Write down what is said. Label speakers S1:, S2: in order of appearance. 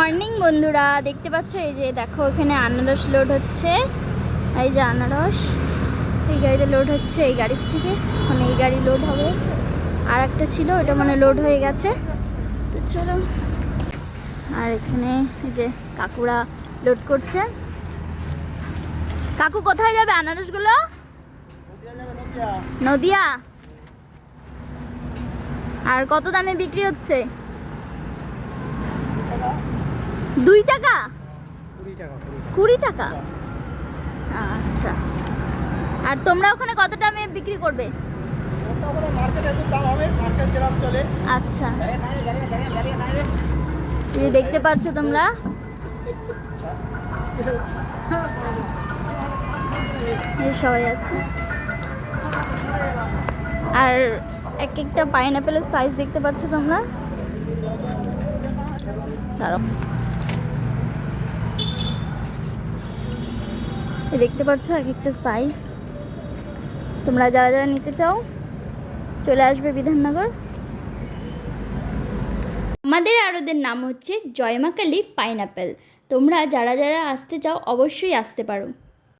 S1: Morning বন্ধুরা, দেখতে পাচ্ছ এই যে দেখো এখানে আনারস লোড হচ্ছে। এই যে আনারস এই গাড়িতে লোড হচ্ছে, এই গাড়ির থেকে এখন এই গাড়ি লোড হবে। আর একটা ছিল ওটা মানে লোড হয়ে গেছে, তো চলো। আর এখানে এই যে কাকুরা লোড করছে। কাকু কোথায় যাবে আনারসগুলো? নদিয়া। আর কত দামে বিক্রি হচ্ছে? 2 টাকা? 20 টাকা। আচ্ছা, আর তোমরা ওখানে কত দামে বিক্রি করবে? আচ্ছা, দেখতে পাচ্ছ তোমরা সবাই আছে। আর এক একটা পাইনাপেলের সাইজ দেখতে পাচ্ছ তোমরা। দেখতে পাচ্ছ এক একটা সাইজ। তোমরা যারা যারা নিতে চাও চলে আসবে বিধাননগর। আমাদের আড়তের নাম হচ্ছে জয় মা কালী পাইনাপেল। তোমরা যারা যারা আসতে চাও অবশ্যই আসতে পারো।